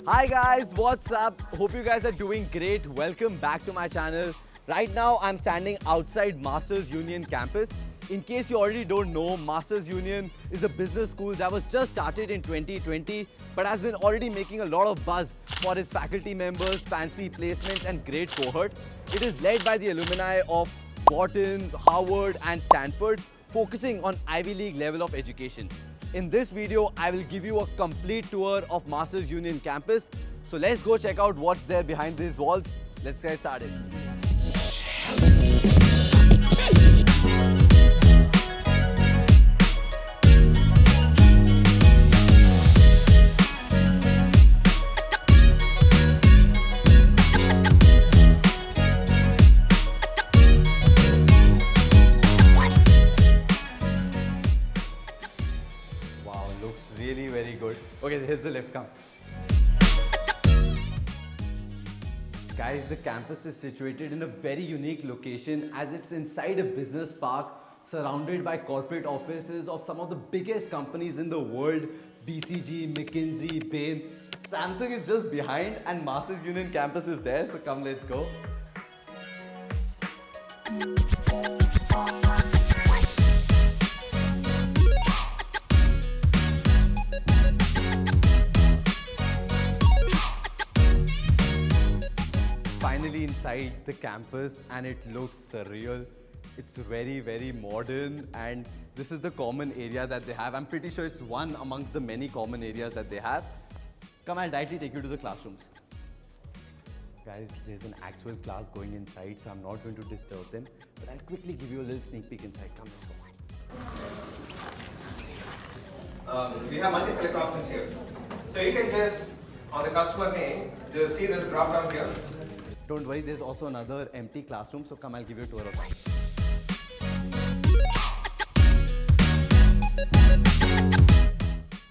Hi guys, what's up? Hope you guys are doing great. Welcome back to my channel. Right now I'm standing outside Masters Union campus. In case you already don't know, Masters Union is a business school that was just started in 2020 but has been already making a lot of buzz for its faculty members, fancy placements and great cohort. It is led by the alumni of Wharton, Harvard and Stanford, focusing on Ivy League level of education. In this video, I will give you a complete tour of Masters Union campus. So let's go check out what's there behind these walls. Let's get started. Wow, looks really very good. Okay, here's the lift, come. Guys, the campus is situated in a very unique location as it's inside a business park surrounded by corporate offices of some of the biggest companies in the world. BCG, McKinsey, Bain. Samsung is just behind and Masters Union campus is there, so come, let's go. Finally inside the campus and it looks surreal. It's very, very modern and this is the common area that they have. I'm pretty sure it's one amongst the many common areas that they have. Come, I'll directly take you to the classrooms. Guys, there's an actual class going inside, so I'm not going to disturb them. But I'll quickly give you a little sneak peek inside. Come, let's go. We have multi-select options here. So you can just, on the customer name, just see this drop down here. Don't worry, there's also another empty classroom, so come, I'll give you a tour of that.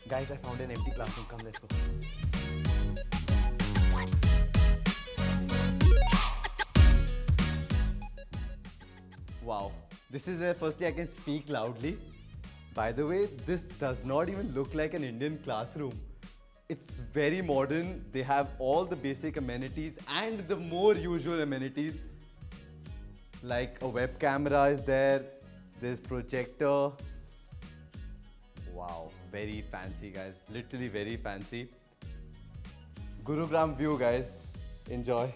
Guys, I found an empty classroom. Come, let's go. Wow, this is where firstly I can speak loudly. By the way, this does not even look like an Indian classroom. It's very modern. They have all the basic amenities and the more usual amenities. Like a web camera is there, there's projector. Wow, very fancy guys, literally very fancy. Gurugram view guys, enjoy.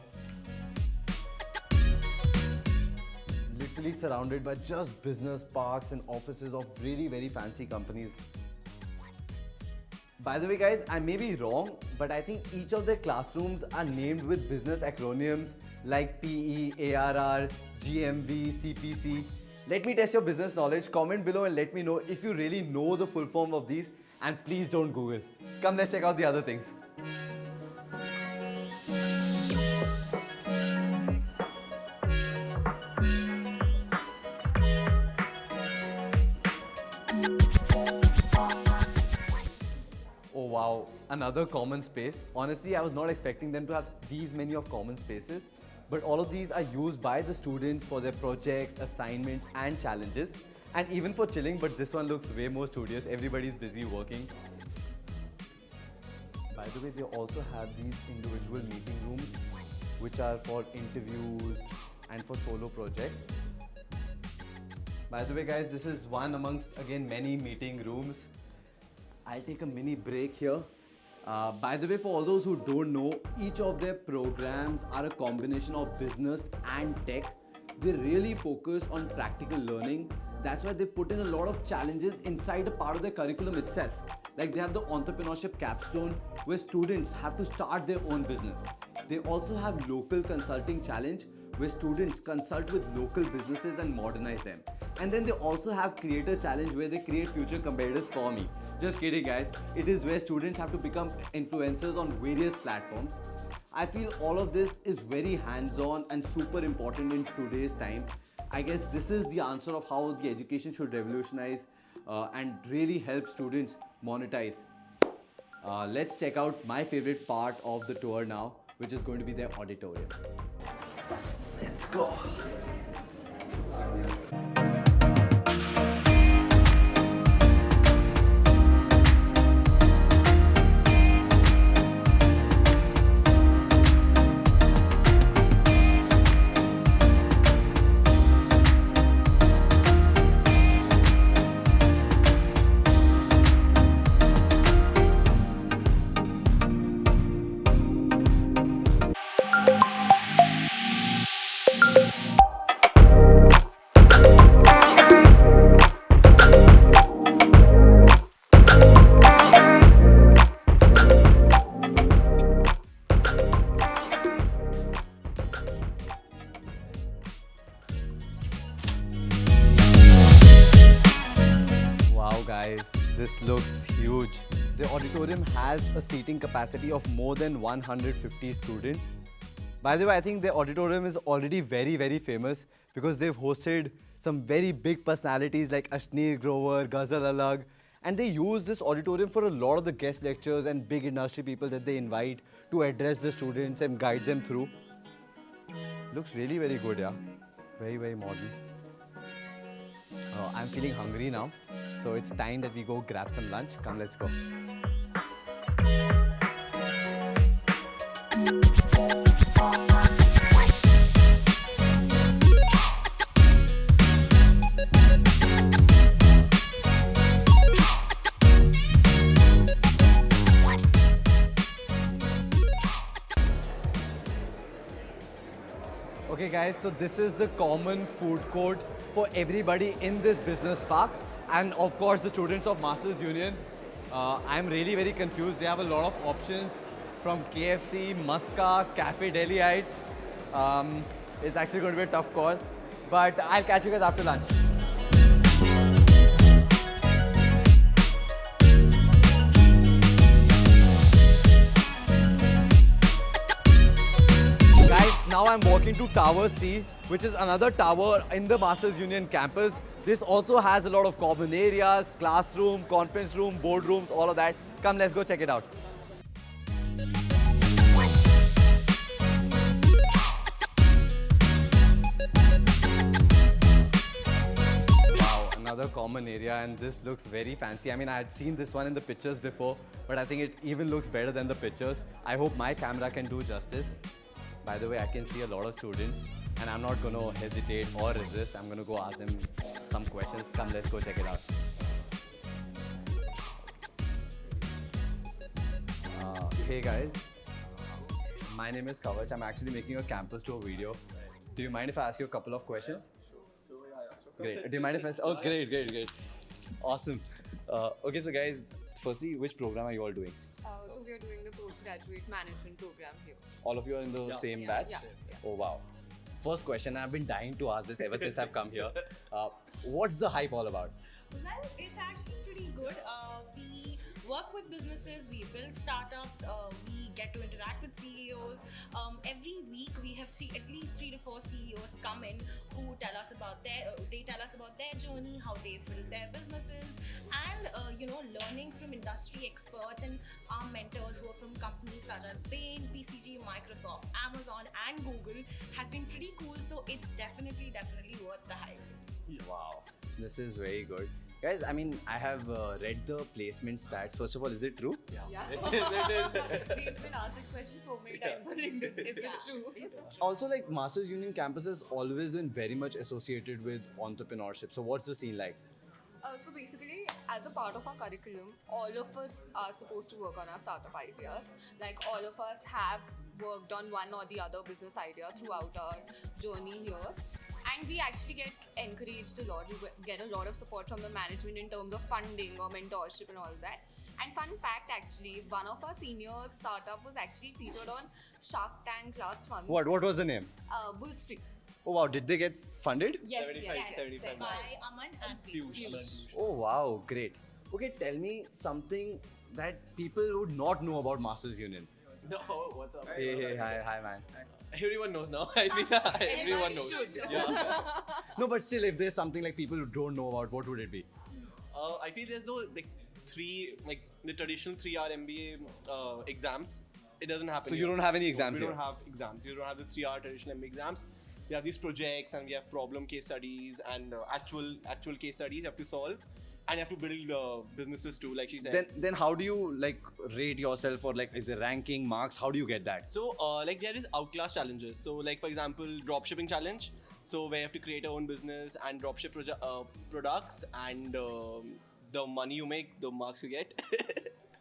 Literally surrounded by just business parks and offices of really very fancy companies. By the way guys, I may be wrong, but I think each of their classrooms are named with business acronyms like PE, ARR, GMV, CPC. Let me test your business knowledge. Comment below and let me know if you really know the full form of these, and please don't Google. Come, let's check out the other things. Oh wow, another common space. Honestly, I was not expecting them to have these many of common spaces, but all of these are used by the students for their projects, assignments and challenges, and even for chilling, but this one looks way more studious. Everybody's busy working. By the way, they also have these individual meeting rooms which are for interviews and for solo projects. By the way guys, this is one amongst again many meeting rooms. I'll take a mini break here. By the way, for all those who don't know, each of their programs are a combination of business and tech. They really focus on practical learning. That's why they put in a lot of challenges inside a part of their curriculum itself. Like they have the entrepreneurship capstone where students have to start their own business. They also have local consulting challenge where students consult with local businesses and modernize them. And then they also have creator challenge where they create future competitors for me. Just kidding guys, it is where students have to become influencers on various platforms. I feel all of this is very hands-on and super important in today's time. I guess this is the answer of how the education should revolutionize and really help students monetize. Let's check out my favorite part of the tour now, which is going to be their auditorium. Let's go. looks huge. The auditorium has a seating capacity of more than 150 students. By the way, I think the auditorium is already very, very famous because they've hosted some very big personalities like Ashneer Grover, Ghazal Alag, and they use this auditorium for a lot of the guest lectures and big industry people that they invite to address the students and guide them through. Looks really very good, yeah. Very, very modern. I'm feeling hungry now, so it's time that we go grab some lunch. Come, let's go. Okay guys, so this is the common food court for everybody in this business park and of course the students of Masters Union. I'm really very confused. They have a lot of options from KFC, Muska, Cafe Delhiites. It's actually going to be a tough call, but I'll catch you guys after lunch. Guys, now I'm walking to Tower C, which is another tower in the Masters Union campus. This also has a lot of common areas, classroom, conference room, boardrooms, all of that. Come, let's go check it out. Wow, another common area, and this looks very fancy. I mean, I had seen this one in the pictures before, but I think it even looks better than the pictures. I hope my camera can do justice. By the way, I can see a lot of students and I'm not going to hesitate or resist. I'm going to go ask them some questions. Come, let's go check it out. Hey guys, my name is Kavach. I'm actually making a campus tour video. Do you mind if I ask you a couple of questions? Great. Do you mind if I... Oh, great. Awesome. Okay, so guys, firstly, which program are you all doing? So we are doing the postgraduate management program here. All of you are in the same batch? Yeah. Oh wow. First question, I've been dying to ask this ever since I've come here. What's the hype all about? Well, it's actually pretty good. We work with businesses, we build startups, we get to interact with CEOs. Every week we have at least 3 to 4 CEOs come in who tell us about their journey, how they've built their businesses, and learning from industry experts and our mentors who are from companies such as Bain, BCG, Microsoft, Amazon, and Google has been pretty cool. So it's definitely worth the hype. Wow, this is very good. Guys, I mean, I have read the placement stats. First of all, is it true? Yeah. It is. We've been asked this question so many times on LinkedIn. Is it true? Also, like Masters Union campus has always been very much associated with entrepreneurship. So what's the scene like? So basically, as a part of our curriculum, all of us are supposed to work on our startup ideas. Like all of us have worked on one or the other business idea throughout our journey here. And we actually get encouraged a lot. We get a lot of support from the management in terms of funding or mentorship and all that. And fun fact, actually, one of our senior startup was actually featured on Shark Tank last month. What was the name? Bulls Free. Oh wow, did they get funded? Yes, 75 By Aman and Piyush. Oh wow, great. Okay, tell me something that people would not know about Masters Union. No, what's up? Hey, hi man. Everyone knows now. I think everyone knows. should. Yeah. No, but still, if there's something like people who don't know about, what would it be? I feel there's no the traditional 3-hour MBA exams. It doesn't happen. So you here. don't have any exams We here? don't have exams. You don't have the 3-hour traditional MBA exams. We have these projects and we have problem case studies and actual case studies you have to solve. And you have to build businesses too, like she said. Then how do you like rate yourself, or like is there ranking marks? How do you get that? So there is outclass challenges. So like for example, dropshipping challenge. So where you have to create your own business and dropship products, and the money you make, the marks you get.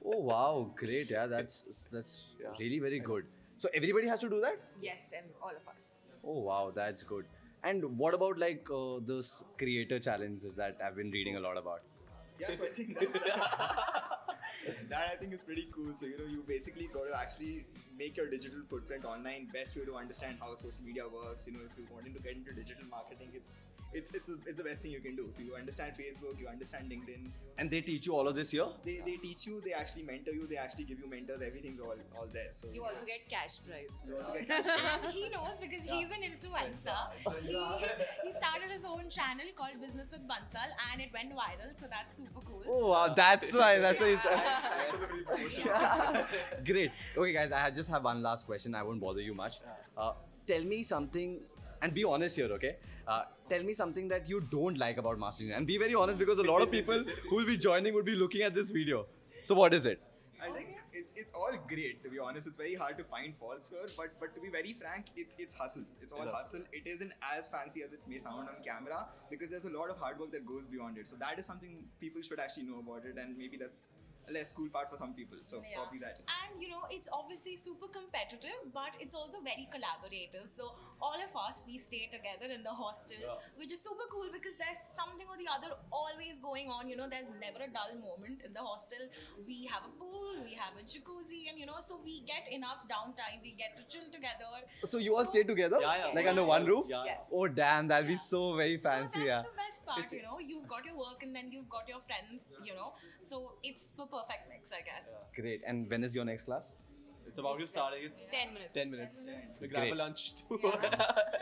Oh wow, great! Yeah, that's Yeah. really very good. So everybody has to do that? Yes, and all of us. Oh wow, that's good. And what about like those creator challenges that I've been reading a lot about? Yeah, so I think that I think is pretty cool. So you basically got to actually make your digital footprint online. Best way to understand how social media works. If you wanting to get into digital marketing, it's it's the best thing you can do. So you understand Facebook, you understand LinkedIn. And they teach you all of this here? They teach you, they actually mentor you, they actually give you mentors, everything's all there. So You also get cash prize. you also get And he knows because he's an influencer. He started his own channel called Business with Bansal and it went viral, so that's super cool. Oh wow, that's why. That's why. thanks for the free promotion. Great. Okay, guys, I just have one last question. I won't bother you much. Tell me something, and be honest here, okay? Tell me something that you don't like about Master Union, and be very honest because a lot of people who will be joining would be looking at this video. So, what is it? I think it's all great, to be honest. It's very hard to find faults here, but to be very frank, it's hustle. It's all hustle. It isn't as fancy as it may sound on camera because there's a lot of hard work that goes beyond it. So that is something people should actually know about it, and maybe that's a less cool part for some people. So Yeah. probably that. And you know, it's obviously super competitive, but it's also very collaborative. So all of us, we stay together in the hostel, which is super cool because there's something or the other always going on. You know, there's never a dull moment in the hostel. We have a pool, we have a jacuzzi, and you know, so we get enough downtime. We get to chill together. So, you all stay together? Yeah. Like under one roof? Yeah. Yes. Oh, damn, that'll be so very fancy, So yeah. that's the best part, you know. You've got your work and then you've got your friends, you know. So it's the perfect mix, I guess. Great. And when is your next class? It's about to start. It's 10 minutes. 10 minutes. We grab Great. a lunch too.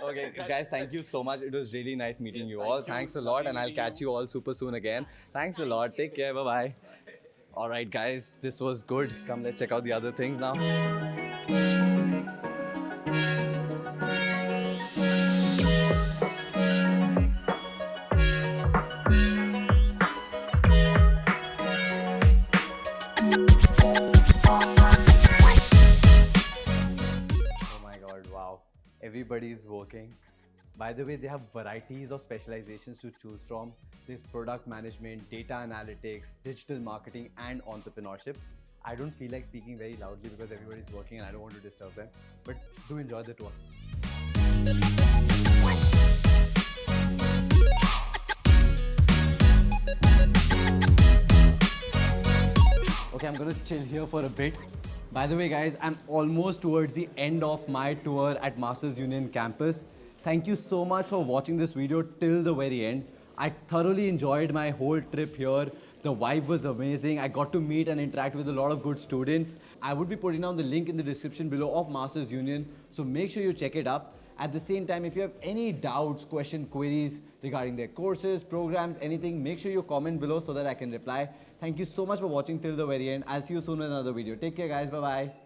Okay, guys, thank you so much. It was really nice meeting you all. Thanks a lot, and I'll catch you all super soon again. Thanks a lot. Take care. Bye bye. All right, guys, this was good. Come, let's check out the other things now. Oh my god, wow. Everybody's working. By the way, they have varieties of specializations to choose from. There's product management, data analytics, digital marketing, and entrepreneurship. I don't feel like speaking very loudly because everybody's working and I don't want to disturb them. But do enjoy the tour. Okay, I'm gonna chill here for a bit. By the way, guys, I'm almost towards the end of my tour at Masters Union campus. Thank you so much for watching this video till the very end. I thoroughly enjoyed my whole trip here. The vibe was amazing. I got to meet and interact with a lot of good students. I would be putting down the link in the description below of Masters Union, so make sure you check it up. At the same time, if you have any doubts, questions, queries regarding their courses, programs, anything, make sure you comment below so that I can reply. Thank you so much for watching till the very end. I'll see you soon in another video. Take care, guys. Bye-bye.